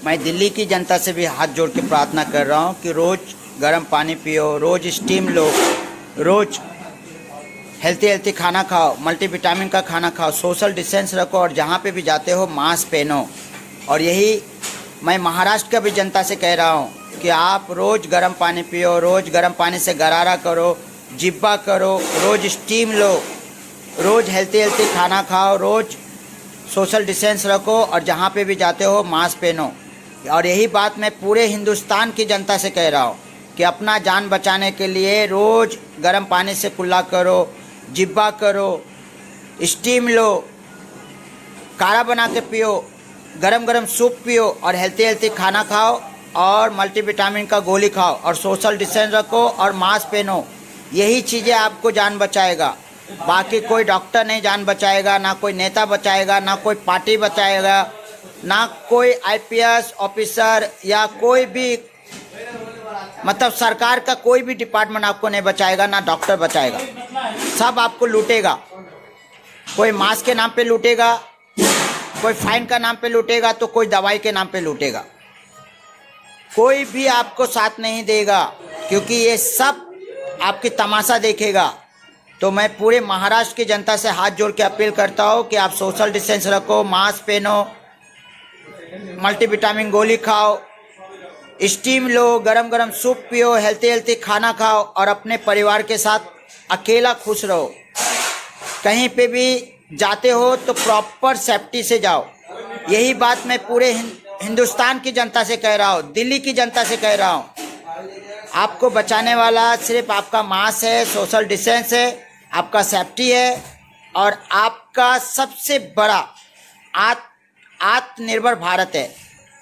मैं दिल्ली की जनता से भी हाथ जोड़ के प्रार्थना कर रहा हूँ कि रोज़ गर्म पानी पियो, रोज़ स्टीम लो, रोज़ हेल्थी खाना खाओ, मल्टीविटामिन का खाना खाओ, सोशल डिस्टेंस रखो और जहाँ पे भी जाते हो मास्क पहनो। और यही मैं महाराष्ट्र का भी जनता से कह रहा हूँ कि आप रोज़ गर्म पानी पियो, रोज़ गर्म पानी से गरारा करो, जिब्बा करो, रोज़ स्टीम लो, रोज़ हेल्थी खाना खाओ, रोज़ सोशल डिस्टेंस रखो और जहाँ पे भी जाते हो मास्क पहनो। और यही बात मैं पूरे हिंदुस्तान की जनता से कह रहा हूँ कि अपना जान बचाने के लिए रोज़ गर्म पानी से कुल्ला करो, जिब्बा करो, स्टीम लो, काढ़ा बना के पियो, गरम गरम सूप पियो और हेल्थी खाना खाओ और मल्टीविटामिन का गोली खाओ और सोशल डिस्टेंस रखो और मास्क पहनो। यही चीज़ें आपको जान बचाएगा। बाकी कोई डॉक्टर नहीं जान बचाएगा, ना कोई नेता बचाएगा, ना कोई पार्टी बचाएगा, ना कोई आईपीएस ऑफिसर या कोई भी मतलब सरकार का कोई भी डिपार्टमेंट आपको नहीं बचाएगा, ना डॉक्टर बचाएगा। सब आपको लूटेगा। कोई मास्क के नाम पे लूटेगा, कोई फाइन का नाम पे लूटेगा, तो कोई दवाई के नाम पे लूटेगा। कोई भी आपको साथ नहीं देगा क्योंकि ये सब आपकी तमाशा देखेगा। तो मैं पूरे महाराष्ट्र की जनता से हाथ जोड़ के अपील करता हूँ कि आप सोशल डिस्टेंस रखो, मास्क पहनो, मल्टीविटामिन गोली खाओ, स्टीम लो, गरम गरम सूप पियो, हेल्थी खाना खाओ और अपने परिवार के साथ अकेला खुश रहो। कहीं पे भी जाते हो तो प्रॉपर सेफ्टी से जाओ। यही बात मैं पूरे हिंदुस्तान की जनता से कह रहा हूँ, दिल्ली की जनता से कह रहा हूँ। आपको बचाने वाला सिर्फ आपका मास्क है, सोशल डिस्टेंस है, आपका सेफ्टी है और आपका सबसे बड़ा आत्मनिर्भर भारत है।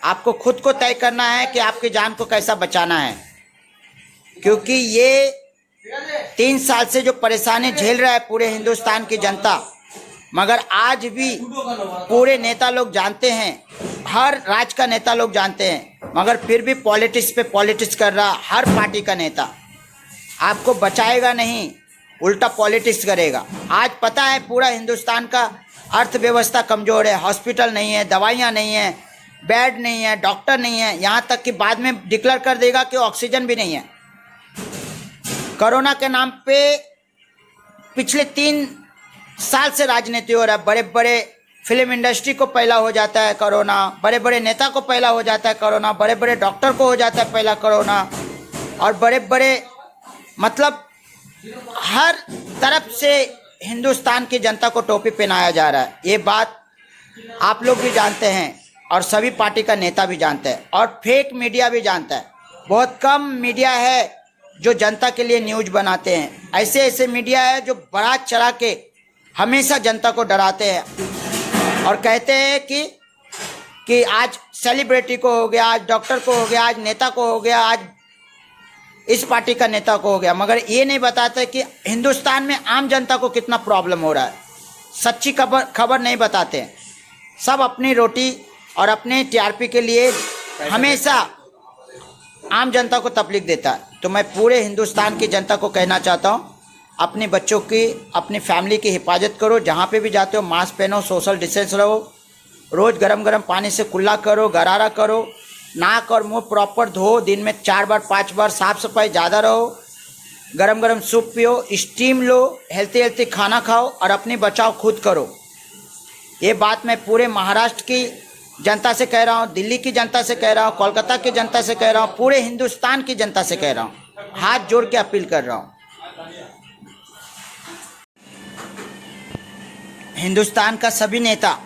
आपको खुद को तय करना है कि आपकी जान को कैसा बचाना है, क्योंकि ये 3 साल से जो परेशानी झेल रहा है पूरे हिंदुस्तान की जनता, मगर आज भी पूरे नेता लोग जानते हैं, हर राज्य का नेता लोग जानते हैं, मगर फिर भी पॉलिटिक्स पे पॉलिटिक्स कर रहा हर पार्टी का नेता आपको बचाएगा नहीं, उल्टा पॉलिटिक्स करेगा। आज पता है पूरा हिंदुस्तान का अर्थव्यवस्था कमज़ोर है, हॉस्पिटल नहीं है, दवाइयाँ नहीं है, बेड नहीं है, डॉक्टर नहीं है, यहाँ तक कि बाद में डिक्लेयर कर देगा कि ऑक्सीजन भी नहीं है। कोरोना के नाम पे पिछले 3 साल से राजनीति हो रहा है। बड़े बड़े फिल्म इंडस्ट्री को पहला हो जाता है कोरोना, बड़े बड़े नेता को पहला हो जाता है कोरोना, बड़े बड़े डॉक्टर को हो जाता है पहला कोरोना, और बड़े बड़े मतलब हर तरफ से हिंदुस्तान की जनता को टोपी पहनाया जा रहा है। ये बात आप लोग भी जानते हैं और सभी पार्टी का नेता भी जानते हैं और फेक मीडिया भी जानता है। बहुत कम मीडिया है जो जनता के लिए न्यूज़ बनाते हैं। ऐसे ऐसे मीडिया है जो बढ़ा चढ़ा के हमेशा जनता को डराते हैं और कहते हैं कि आज सेलिब्रिटी को हो गया, आज डॉक्टर को हो गया, आज नेता को हो गया, आज इस पार्टी का नेता को हो गया, मगर ये नहीं बताते कि हिंदुस्तान में आम जनता को कितना प्रॉब्लम हो रहा है। सच्ची खबर नहीं बताते हैं। सब अपनी रोटी और अपने टीआरपी के लिए हमेशा आम जनता को तकलीफ देता है। तो मैं पूरे हिंदुस्तान की जनता को कहना चाहता हूँ, अपने बच्चों की, अपनी फैमिली की हिफाजत करो। जहाँ पे भी जाते हो मास्क पहनो, सोशल डिस्टेंस रहो, रोज़ गरम गरम पानी से कुल्ला करो, गरारा करो, नाक और मुंह प्रॉपर धो, दिन में 4 बार 5 बार, साफ़ सफाई ज़्यादा रहो, गरम गरम सूप पियो, स्टीम लो, हेल्थी खाना खाओ और अपनी बचाव खुद करो। ये बात मैं पूरे महाराष्ट्र की जनता से कह रहा हूँ, दिल्ली की जनता से कह रहा हूँ, कोलकाता की जनता से कह रहा हूँ, पूरे हिंदुस्तान की जनता से कह रहा हूँ। हाथ जोड़ के अपील कर रहा हूँ। हिंदुस्तान का सभी नेता,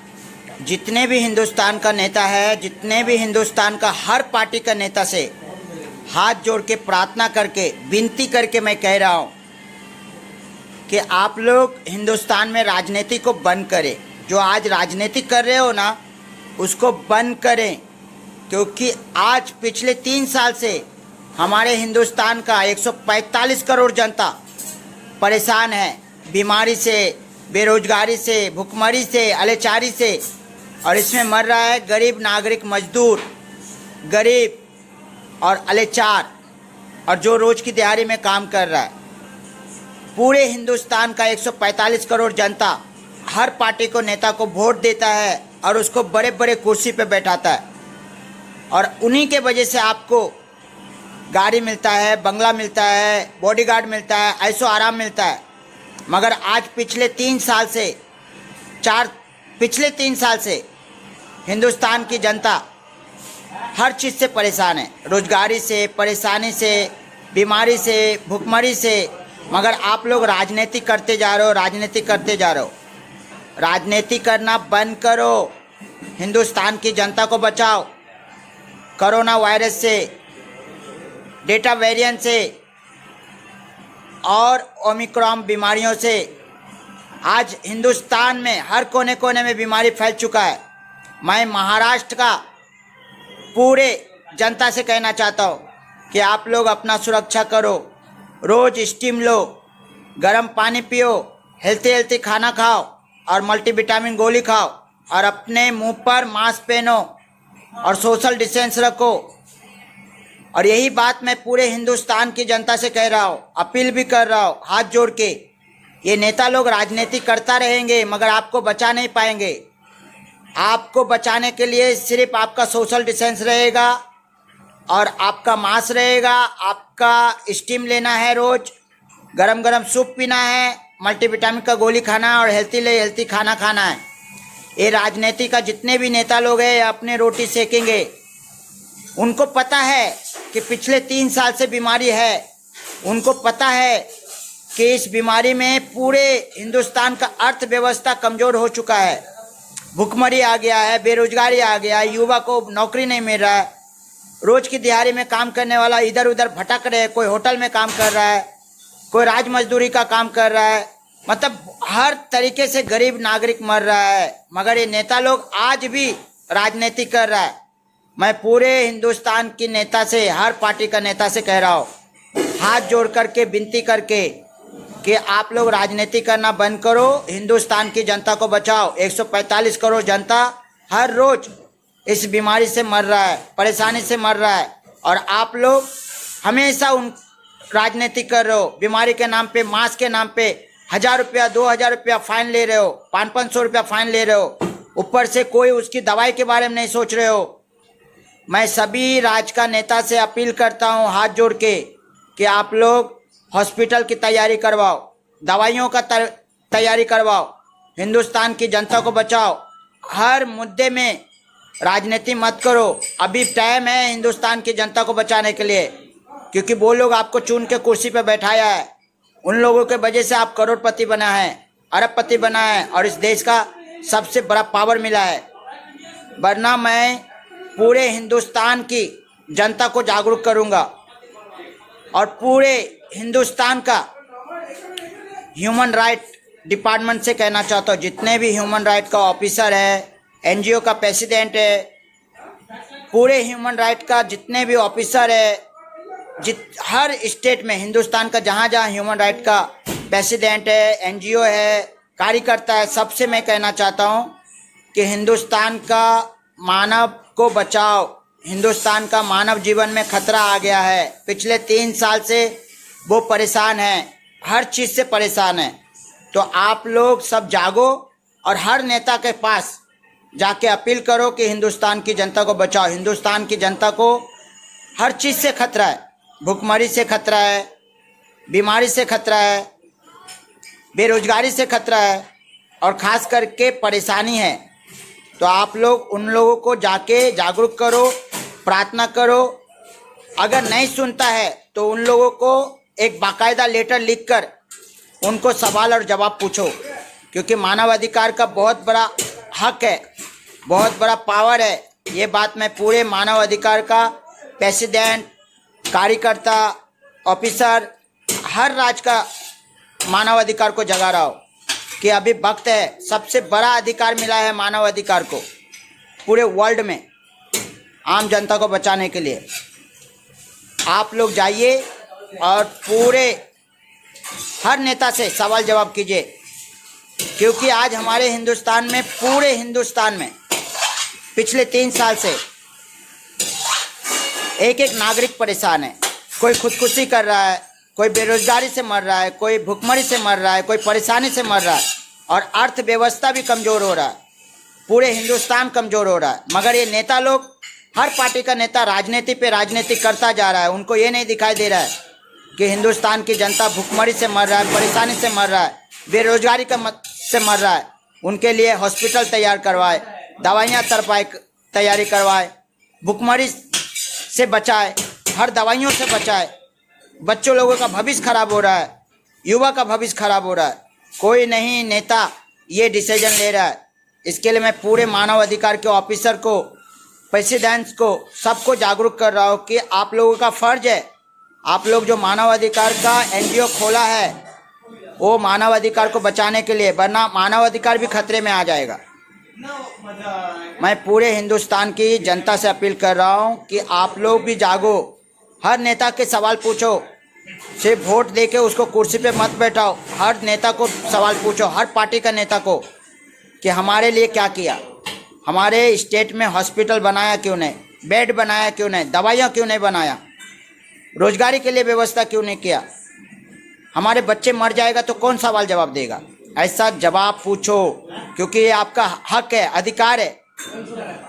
जितने भी हिंदुस्तान का नेता है, जितने भी हिंदुस्तान का हर पार्टी का नेता से हाथ जोड़ के प्रार्थना करके विनती करके मैं कह रहा हूँ कि आप लोग हिंदुस्तान में राजनीति को बंद करें। जो आज राजनीति कर रहे हो ना, उसको बंद करें, क्योंकि आज पिछले 3 साल से हमारे हिंदुस्तान का 145 करोड़ जनता परेशान है, बीमारी से, बेरोजगारी से, भुखमरी से, अलेचारी से, और इसमें मर रहा है गरीब नागरिक, मजदूर, गरीब और अलेचार, और जो रोज़ की दिहाड़ी में काम कर रहा है। पूरे हिंदुस्तान का 145 करोड़ जनता हर पार्टी को, नेता को वोट देता है और उसको बड़े बड़े कुर्सी पे बैठाता है, और उन्हीं के वजह से आपको गाड़ी मिलता है, बंगला मिलता है, बॉडीगार्ड मिलता है, ऐसो आराम मिलता है। मगर आज पिछले 3 साल से हिंदुस्तान की जनता हर चीज़ से परेशान है, रोजगारी से, परेशानी से, बीमारी से, भुखमरी से। मगर आप लोग राजनीति करते जा रहे हो। राजनीति करना बंद करो, हिंदुस्तान की जनता को बचाओ कोरोना वायरस से, डेल्टा वेरिएंट से और ओमिक्रॉन बीमारियों से। आज हिंदुस्तान में हर कोने कोने में बीमारी फैल चुका है। मैं महाराष्ट्र का पूरे जनता से कहना चाहता हूँ कि आप लोग अपना सुरक्षा करो, रोज़ स्टीम लो, गर्म पानी पियो, हेल्थी खाना खाओ और मल्टीविटामिन गोली खाओ और अपने मुंह पर मास्क पहनो और सोशल डिस्टेंस रखो। और यही बात मैं पूरे हिंदुस्तान की जनता से कह रहा हूँ, अपील भी कर रहा हूँ हाथ जोड़ के। ये नेता लोग राजनीति करता रहेंगे मगर आपको बचा नहीं पाएंगे। आपको बचाने के लिए सिर्फ आपका सोशल डिस्टेंस रहेगा और आपका मास्क रहेगा, आपका स्टीम लेना है, रोज गरम गरम सूप पीना है, मल्टीविटामिन का गोली खाना है और हेल्थी खाना खाना है। ये राजनीति का जितने भी नेता लोग हैं अपने रोटी सेकेंगे। उनको पता है कि पिछले 3 साल से बीमारी है, उनको पता है कि इस बीमारी में पूरे हिंदुस्तान का अर्थव्यवस्था कमज़ोर हो चुका है, भुखमरी आ गया है, बेरोजगारी आ गया है, युवा को नौकरी नहीं मिल रहा है, रोज़ की दिहाड़ी में काम करने वाला इधर उधर भटक रहे, कोई होटल में काम कर रहा है, कोई राज मजदूरी का काम कर रहा है, मतलब हर तरीके से गरीब नागरिक मर रहा है। मगर ये नेता लोग आज भी राजनीति कर रहा है। मैं पूरे हिंदुस्तान की नेता से, हर पार्टी का नेता से कह रहा हूँ, हाथ जोड़ करके विनती करके कि आप लोग राजनीति करना बंद करो, हिंदुस्तान की जनता को बचाओ। 145 करोड़ जनता हर रोज इस बीमारी से मर रहा है, परेशानी से मर रहा है और आप लोग हमेशा उन राजनीति कर रहे हो। बीमारी के नाम पे, मास्क के नाम पे 1000 रुपया 2000 रुपया फाइन ले रहे हो, 500 रुपया फाइन ले रहे हो, ऊपर से कोई उसकी दवाई के बारे में नहीं सोच रहे हो। मैं सभी राज्य का नेता से अपील करता हूं हाथ जोड़ के कि आप लोग हॉस्पिटल की तैयारी करवाओ, दवाइयों का तैयारी करवाओ, हिंदुस्तान की जनता को बचाओ। हर मुद्दे में राजनीति मत करो। अभी टाइम है हिंदुस्तान की जनता को बचाने के लिए, क्योंकि वो लोग आपको चुन के कुर्सी पर बैठाया है। उन लोगों के वजह से आप करोड़पति बना है, अरबपति बना है और इस देश का सबसे बड़ा पावर मिला है। वरना मैं पूरे हिंदुस्तान की जनता को जागरूक करूंगा और पूरे हिंदुस्तान का ह्यूमन राइट डिपार्टमेंट से कहना चाहता हूँ, जितने भी ह्यूमन राइट का ऑफिसर है, एनजीओ का प्रेसिडेंट है, पूरे ह्यूमन राइट का जितने भी ऑफिसर है, हर स्टेट में हिंदुस्तान का जहाँ जहाँ ह्यूमन राइट का प्रेसिडेंट है, एनजीओ है, कार्यकर्ता है, सबसे मैं कहना चाहता हूँ कि हिंदुस्तान का मानव को बचाओ। हिंदुस्तान का मानव जीवन में खतरा आ गया है। पिछले 3 साल से वो परेशान है, हर चीज़ से परेशान है। तो आप लोग सब जागो और हर नेता के पास जाके अपील करो कि हिंदुस्तान की जनता को बचाओ। हिंदुस्तान की जनता को हर चीज़ से खतरा है, भुखमरी से खतरा है, बीमारी से खतरा है, बेरोजगारी से खतरा है और ख़ास करके परेशानी है। तो आप लोग उन लोगों को जाके जागरूक करो, प्रार्थना करो। अगर नहीं सुनता है तो उन लोगों को एक बाकायदा लेटर लिखकर उनको सवाल और जवाब पूछो, क्योंकि मानव अधिकार का बहुत बड़ा हक है, बहुत बड़ा पावर है। ये बात मैं पूरे मानव अधिकार का प्रेसिडेंट, कार्यकर्ता, ऑफिसर, हर राज्य का मानव अधिकार को जगा रहा हूँ कि अभी वक्त है। सबसे बड़ा अधिकार मिला है मानव अधिकार को पूरे वर्ल्ड में, आम जनता को बचाने के लिए। आप लोग जाइए और पूरे हर नेता से सवाल जवाब कीजिए, क्योंकि आज हमारे हिंदुस्तान में, पूरे हिंदुस्तान में पिछले 3 साल से एक एक नागरिक परेशान है। कोई खुदकुशी कर रहा है, कोई बेरोजगारी से मर रहा है, कोई भुखमरी से मर रहा है, कोई परेशानी से मर रहा है और अर्थव्यवस्था भी कमज़ोर हो रहा है। पूरे हिंदुस्तान कमज़ोर हो रहा है। मगर ये नेता लोग हर पार्टी का नेता राजनीति पे राजनीति करता जा रहा है। उनको ये नहीं दिखाई दे रहा है कि हिंदुस्तान की जनता भुखमरी से मर रहा है, परेशानी से मर रहा है, बेरोजगारी से मर रहा है। उनके लिए हॉस्पिटल तैयार करवाए, दवाइयाँ तैयारी करवाए, भुखमरी से बचाए, हर दवाइयों से बचाए। बच्चों लोगों का भविष्य खराब हो रहा है, युवा का भविष्य खराब हो रहा है। कोई नहीं नेता ये डिसीजन ले रहा है। इसके लिए मैं पूरे मानव अधिकार के ऑफिसर को, प्रेसिडेंट्स को, सबको जागरूक कर रहा हूँ कि आप लोगों का फर्ज है, आप लोग जो मानव अधिकार का एनजीओ खोला है वो मानव अधिकार को बचाने के लिए, वरना मानव अधिकार भी खतरे में आ जाएगा। मैं पूरे हिंदुस्तान की जनता से अपील कर रहा हूँ कि आप लोग भी जागो, हर नेता के सवाल पूछो, सिर्फ वोट देके उसको कुर्सी पे मत बैठाओ। हर नेता को सवाल पूछो, हर पार्टी का नेता को, कि हमारे लिए क्या किया, हमारे स्टेट में हॉस्पिटल बनाया क्यों नहीं, बेड बनाया क्यों नहीं, दवाइयाँ क्यों नहीं बनाया, रोजगारी के लिए व्यवस्था क्यों नहीं किया, हमारे बच्चे मर जाएगा तो कौन सवाल जवाब देगा। ऐसा जवाब पूछो, क्योंकि ये आपका हक है, अधिकार है।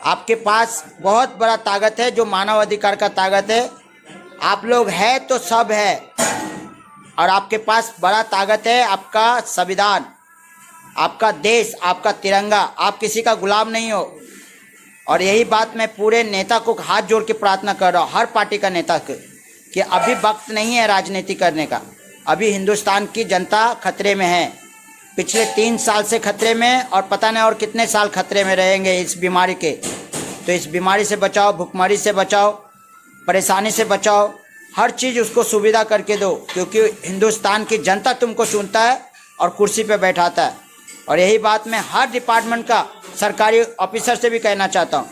आपके पास बहुत बड़ा ताकत है जो मानव अधिकार का ताकत है। आप लोग है तो सब है, और आपके पास बड़ा ताकत है आपका संविधान, आपका देश, आपका तिरंगा। आप किसी का गुलाम नहीं हो। और यही बात मैं पूरे नेता को हाथ जोड़ के प्रार्थना कर रहा हूँ, हर पार्टी का नेता को, कि अभी वक्त नहीं है राजनीति करने का। अभी हिंदुस्तान की जनता खतरे में है, पिछले 3 साल से खतरे में, और पता नहीं और कितने साल खतरे में रहेंगे इस बीमारी के। तो इस बीमारी से बचाओ, भुखमरी से बचाओ, परेशानी से बचाओ, हर चीज़ उसको सुविधा करके दो, क्योंकि हिंदुस्तान की जनता तुमको चुनता है और कुर्सी पे बैठाता है। और यही बात मैं हर डिपार्टमेंट का सरकारी ऑफिसर से भी कहना चाहता हूँ,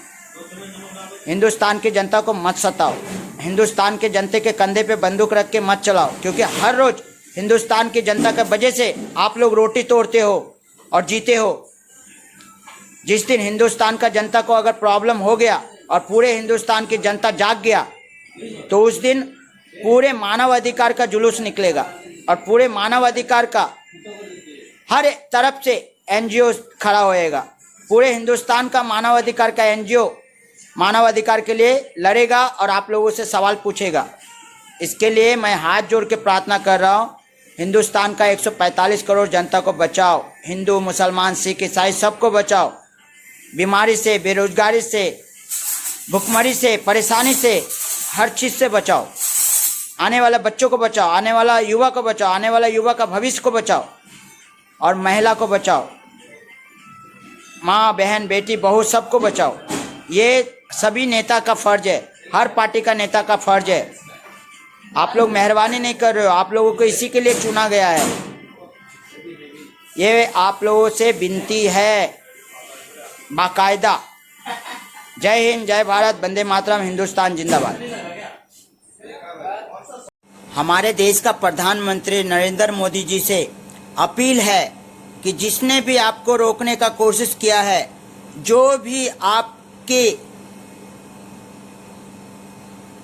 हिंदुस्तान की जनता को मत सताओ, हिंदुस्तान के जनता के कंधे पे बंदूक रख के मत चलाओ, क्योंकि हर रोज़ हिंदुस्तान की जनता के वजह से आप लोग रोटी तोड़ते हो और जीते हो। जिस दिन हिंदुस्तान का जनता को अगर प्रॉब्लम हो गया और पूरे हिंदुस्तान की जनता जाग गया, तो उस दिन पूरे मानव अधिकार का जुलूस निकलेगा, और पूरे मानव अधिकार का हर तरफ से एनजीओ खड़ा होएगा। पूरे हिंदुस्तान का मानव अधिकार का एनजीओ मानव अधिकार के लिए लड़ेगा और आप लोगों से सवाल पूछेगा। इसके लिए मैं हाथ जोड़ के प्रार्थना कर रहा हूँ, हिंदुस्तान का 145 करोड़ जनता को बचाओ, हिंदू, मुसलमान, सिख, ईसाई सबको बचाओ, बीमारी से, बेरोजगारी से, भुखमरी से, परेशानी से, हर चीज़ से बचाओ। आने वाले बच्चों को बचाओ, आने वाला युवा को बचाओ, आने वाला युवा का भविष्य को बचाओ, और महिला को बचाओ, माँ, बहन, बेटी, बहू सबको बचाओ। ये सभी नेता का फर्ज है, हर पार्टी का नेता का फर्ज है। आप लोग मेहरबानी नहीं कर रहे हो, आप लोगों को इसी के लिए चुना गया है। ये आप लोगों से विनती है बाकायदा। जय हिंद, जय भारत, वंदे मातरम, हिंदुस्तान जिंदाबाद। हमारे देश का प्रधानमंत्री नरेंद्र मोदी जी से अपील है कि जिसने भी आपको रोकने का कोशिश किया है, जो भी आपके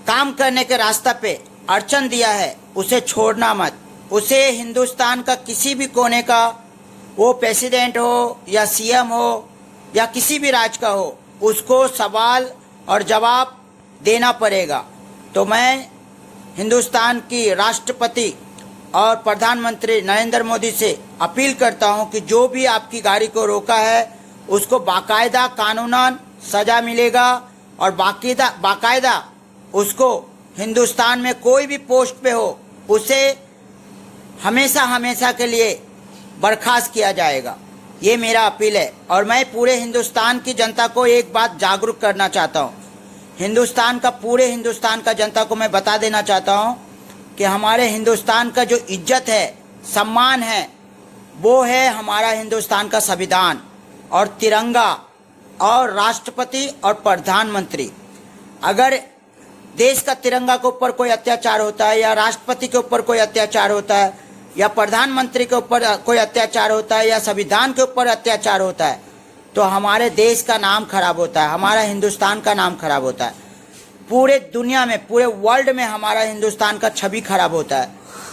काम करने के रास्ता पे अड़चन दिया है, उसे छोड़ना मत। उसे हिंदुस्तान का किसी भी कोने का, वो प्रेसिडेंट हो या सीएम हो या किसी भी राज्य का हो, उसको सवाल और जवाब देना पड़ेगा। तो मैं हिंदुस्तान की राष्ट्रपति और प्रधानमंत्री नरेंद्र मोदी से अपील करता हूं कि जो भी आपकी गाड़ी को रोका है, उसको बाकायदा कानूनन सजा मिलेगा, और बाकायदा उसको हिंदुस्तान में कोई भी पोस्ट पे हो, उसे हमेशा हमेशा के लिए बर्खास्त किया जाएगा। ये मेरा अपील है। और मैं पूरे हिंदुस्तान की जनता को एक बात जागरूक करना चाहता हूँ, पूरे हिंदुस्तान का जनता को मैं बता देना चाहता हूँ कि हमारे हिंदुस्तान का जो इज्जत है, सम्मान है, वो है हमारा हिंदुस्तान का संविधान और तिरंगा और राष्ट्रपति और प्रधानमंत्री। अगर देश का तिरंगा के ऊपर कोई अत्याचार होता है, या राष्ट्रपति के ऊपर कोई अत्याचार होता है, या प्रधानमंत्री के ऊपर कोई अत्याचार होता है, या संविधान के ऊपर अत्याचार होता है, तो हमारे देश का नाम खराब होता है, हमारा हिंदुस्तान का नाम खराब होता है। पूरे दुनिया में, पूरे वर्ल्ड में हमारा हिंदुस्तान का छवि खराब होता है।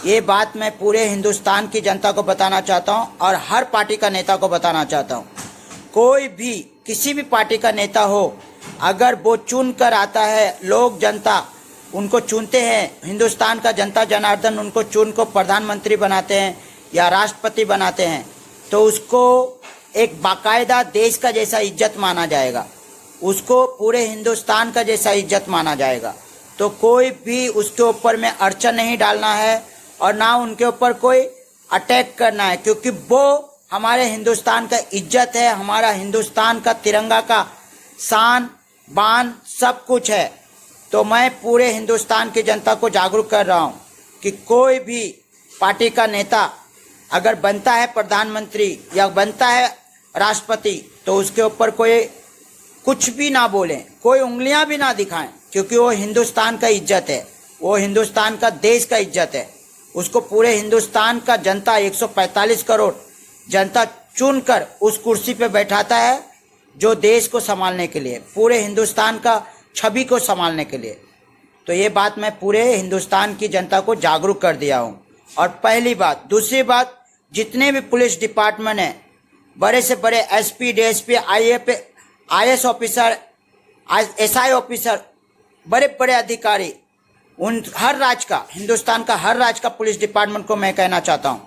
ये बात मैं पूरे हिंदुस्तान की जनता को बताना चाहता हूँ और हर पार्टी का नेता को बताना चाहता हूँ। कोई भी, किसी भी पार्टी का नेता हो, अगर वो चुन कर आता है, लोग जनता उनको चुनते हैं, हिंदुस्तान का जनता जनार्दन उनको चुन को प्रधानमंत्री बनाते हैं या राष्ट्रपति बनाते हैं, तो उसको एक बाकायदा देश का जैसा इज्जत माना जाएगा, उसको पूरे हिंदुस्तान का जैसा इज्जत माना जाएगा। तो कोई भी उसके ऊपर में अड़चन नहीं डालना है और ना उनके ऊपर कोई अटैक करना है, क्योंकि वो हमारे हिंदुस्तान का इज्जत है, हमारा हिंदुस्तान का तिरंगा का शान बान सब कुछ है। तो मैं पूरे हिंदुस्तान की जनता को जागरूक कर रहा हूँ कि कोई भी पार्टी का नेता अगर बनता है प्रधानमंत्री या बनता है राष्ट्रपति, तो उसके ऊपर कोई कुछ भी ना बोलें, कोई उंगलियां भी ना दिखाएं, क्योंकि वो हिंदुस्तान का इज्जत है, वो हिंदुस्तान का देश का इज्जत है। उसको पूरे हिंदुस्तान का जनता 145 करोड़ जनता चुनकर उस कुर्सी पे बैठाता है, जो देश को संभालने के लिए, पूरे हिंदुस्तान का छवि को संभालने के लिए। तो ये बात मैं पूरे हिंदुस्तान की जनता को जागरूक कर दिया हूँ। और पहली बात। दूसरी बात, जितने भी पुलिस डिपार्टमेंट हैं, बड़े से बड़े SP, DSP, IAS officer, SI officer, बड़े बड़े अधिकारी, उन हर राज्य का, हिंदुस्तान का हर राज्य का पुलिस डिपार्टमेंट को मैं कहना चाहता हूँ,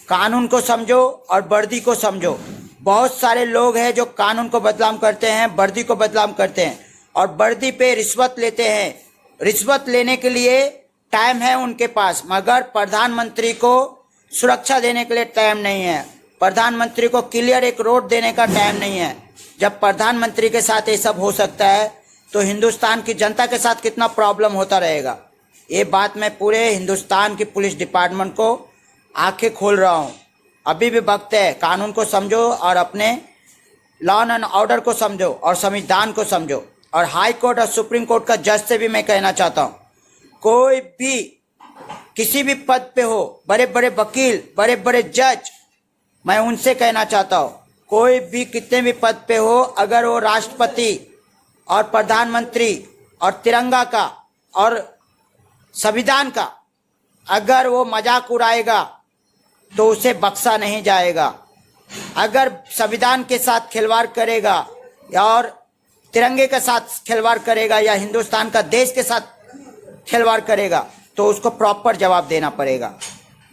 कानून को समझो और वर्दी को समझो। बहुत सारे लोग हैं जो कानून को बदनाम करते हैं, वर्दी को बदनाम करते हैं और वर्दी पे रिश्वत लेते हैं। रिश्वत लेने के लिए टाइम है उनके पास, मगर प्रधानमंत्री को सुरक्षा देने के लिए टाइम नहीं है, प्रधानमंत्री को क्लियर एक रोड देने का टाइम नहीं है। जब प्रधानमंत्री के साथ ये सब हो सकता है, तो हिंदुस्तान की जनता के साथ कितना प्रॉब्लम होता रहेगा। ये बात मैं पूरे हिंदुस्तान की पुलिस डिपार्टमेंट को आंखें खोल रहा हूँ। अभी भी वक्त है, कानून को समझो और अपने लॉ एंड ऑर्डर को समझो और संविधान को समझो। और हाई कोर्ट और सुप्रीम कोर्ट का जज से भी मैं कहना चाहता हूँ, कोई भी किसी भी पद पे हो, बड़े बड़े वकील, बड़े बड़े जज, मैं उनसे कहना चाहता हूँ, कोई भी कितने भी पद पे हो, अगर वो राष्ट्रपति और प्रधानमंत्री और तिरंगा का और संविधान का अगर वो मजाक उड़ाएगा तो उसे बख्शा नहीं जाएगा। अगर संविधान के साथ खिलवाड़ करेगा और तिरंगे के साथ खिलवाड़ करेगा या हिंदुस्तान का देश के साथ खिलवाड़ करेगा, तो उसको प्रॉपर जवाब देना पड़ेगा।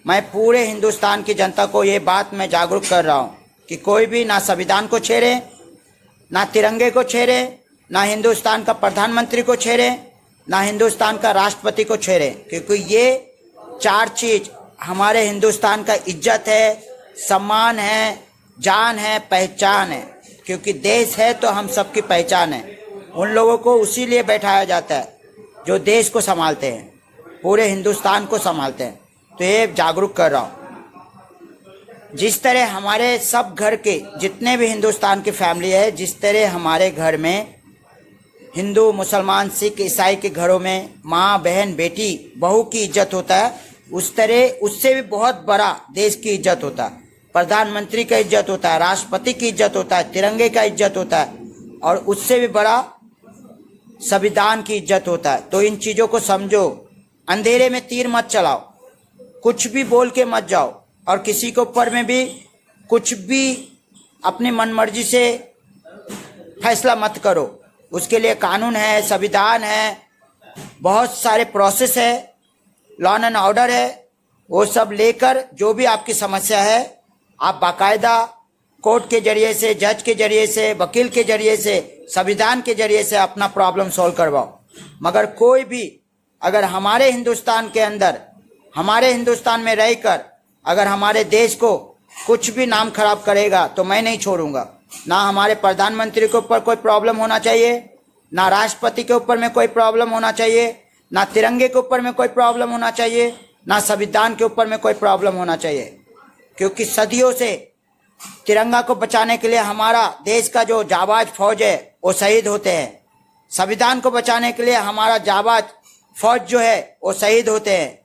मैं पूरे हिंदुस्तान की जनता को ये बात मैं जागरूक कर रहा हूँ कि कोई भी ना संविधान को छेड़े, ना तिरंगे को छेड़े, ना हिंदुस्तान का प्रधानमंत्री को छेड़े, ना हिंदुस्तान का राष्ट्रपति को छेड़े, क्योंकि ये चार चीज हमारे हिंदुस्तान का इज्जत है, सम्मान है, जान है, पहचान है। क्योंकि देश है तो हम सबकी पहचान है। उन लोगों को उसी लिए बैठाया जाता है जो देश को संभालते हैं, पूरे हिंदुस्तान को संभालते हैं। तो ये जागरूक कर रहा हूँ। जिस तरह हमारे सब घर के जितने भी हिंदुस्तान की फैमिली है, जिस तरह हमारे घर में हिंदू, मुसलमान, सिख, ईसाई के घरों में माँ, बहन, बेटी, बहू की इज्जत होता है, उस तरह उससे भी बहुत बड़ा देश की इज्जत होता है। प्रधानमंत्री का इज्जत होता है, राष्ट्रपति की इज्जत होता है, तिरंगे का इज्जत होता है, और उससे भी बड़ा संविधान की इज्जत होता है। तो इन चीज़ों को समझो। अंधेरे में तीर मत चलाओ, कुछ भी बोल के मत जाओ, और किसी के ऊपर में भी कुछ भी अपनी मनमर्जी से फैसला मत करो। उसके लिए कानून है, संविधान है, बहुत सारे प्रोसेस है, लॉ एंड ऑर्डर है। वो सब लेकर जो भी आपकी समस्या है, आप बाकायदा कोर्ट के जरिए से, जज के जरिए से, वकील के जरिए से, संविधान के जरिए से अपना प्रॉब्लम सॉल्व करवाओ। मगर कोई भी अगर हमारे हिंदुस्तान के अंदर, हमारे हिंदुस्तान में रहकर अगर हमारे देश को कुछ भी नाम खराब करेगा, तो मैं नहीं छोड़ूंगा। ना हमारे प्रधानमंत्री के ऊपर कोई प्रॉब्लम होना चाहिए, ना राष्ट्रपति के ऊपर में कोई प्रॉब्लम होना चाहिए, ना तिरंगे के ऊपर में कोई प्रॉब्लम होना चाहिए, ना संविधान के ऊपर में कोई प्रॉब्लम होना चाहिए। क्योंकि सदियों से तिरंगा को बचाने के लिए हमारा देश का जो जाबाज फौज है वो शहीद होते हैं। संविधान को बचाने के लिए हमारा जाबाज फौज जो है वो शहीद होते हैं।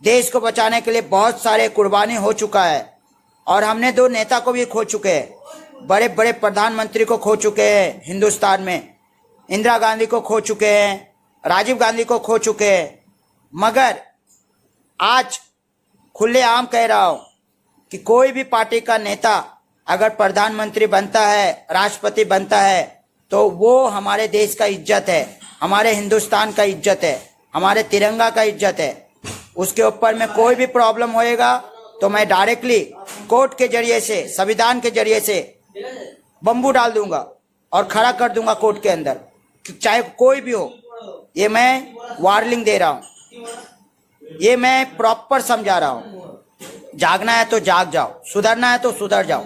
देश को बचाने के लिए बहुत सारे कुर्बानी हो चुका है, और हमने 2 नेता को भी खो चुके हैं, बड़े बड़े प्रधानमंत्री को खो चुके हैं हिंदुस्तान में। इंदिरा गांधी को खो चुके हैं, राजीव गांधी को खो चुके हैं। मगर आज खुलेआम कह रहा हूँ कि कोई भी पार्टी का नेता अगर प्रधानमंत्री बनता है, राष्ट्रपति बनता है, तो वो हमारे देश का इज्जत है, हमारे हिंदुस्तान का इज्जत है, हमारे तिरंगा का इज्जत है। उसके ऊपर में कोई भी प्रॉब्लम होएगा तो मैं डायरेक्टली कोर्ट के जरिए से, संविधान के जरिए से बम्बू डाल दूंगा और खड़ा कर दूंगा कोर्ट के अंदर, चाहे कोई भी हो। ये मैं वार्निंग दे रहा हूँ, ये मैं प्रॉपर समझा रहा हूँ। जागना है तो जाग जाओ, सुधरना है तो सुधर जाओ,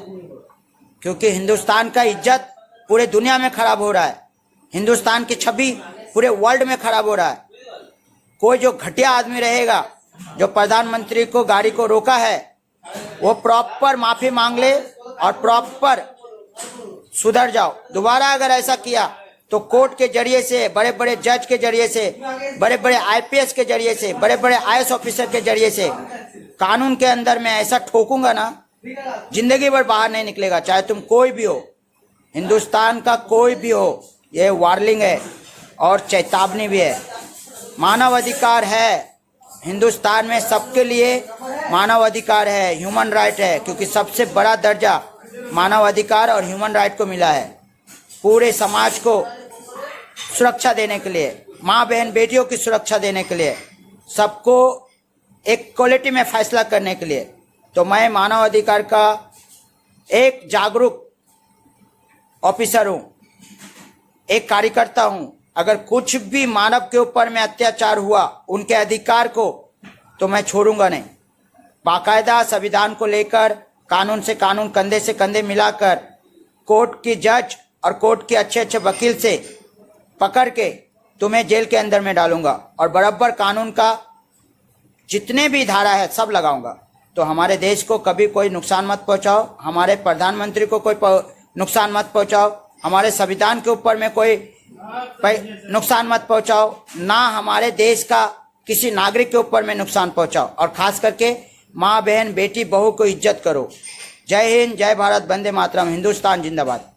क्योंकि हिंदुस्तान का इज्जत पूरे दुनिया में खराब हो रहा है, हिंदुस्तान की छवि पूरे वर्ल्ड में खराब हो रहा है। कोई जो घटिया आदमी रहेगा जो प्रधानमंत्री को गाड़ी को रोका है, वो प्रॉपर माफी मांग ले और प्रॉपर सुधर जाओ। दोबारा अगर ऐसा किया तो कोर्ट के जरिए से, बड़े बड़े जज के जरिए से, बड़े बड़े आईपीएस के जरिए से, बड़े बड़े आईएएस ऑफिसर के जरिए से कानून के अंदर में ऐसा ठोकूंगा ना, जिंदगी भर बाहर नहीं निकलेगा, चाहे तुम कोई भी हो, हिंदुस्तान का कोई भी हो। ये वार्निंग है और चेतावनी भी है। मानव अधिकार है हिंदुस्तान में, सबके लिए मानव अधिकार है, ह्यूमन राइट है, क्योंकि सबसे बड़ा दर्जा मानव अधिकार और ह्यूमन राइट को मिला है। पूरे समाज को सुरक्षा देने के लिए, माँ बहन बेटियों की सुरक्षा देने के लिए, सबको एक क्वालिटी में फैसला करने के लिए। तो मैं मानव अधिकार का एक जागरूक ऑफिसर हूँ, एक कार्यकर्ता हूँ। अगर कुछ भी मानव के ऊपर में अत्याचार हुआ, उनके अधिकार को, तो मैं छोड़ूंगा नहीं। बाकायदा संविधान को लेकर, कानून से कानून कंधे से कंधे मिलाकर, कोर्ट की जज और कोर्ट के अच्छे अच्छे वकील से पकड़ के तुम्हें जेल के अंदर में डालूंगा और बराबर कानून का जितने भी धारा है सब लगाऊंगा। तो हमारे देश को कभी कोई नुकसान मत पहुंचाओ, हमारे प्रधानमंत्री को कोई नुकसान मत पहुंचाओ, हमारे संविधान के ऊपर में कोई नुकसान मत पहुंचाओ, ना हमारे देश का किसी नागरिक के ऊपर में नुकसान पहुंचाओ। और खास करके माँ बहन बेटी बहू को इज्जत करो। जय हिंद, जय भारत, वंदे मातरम, हिंदुस्तान जिंदाबाद।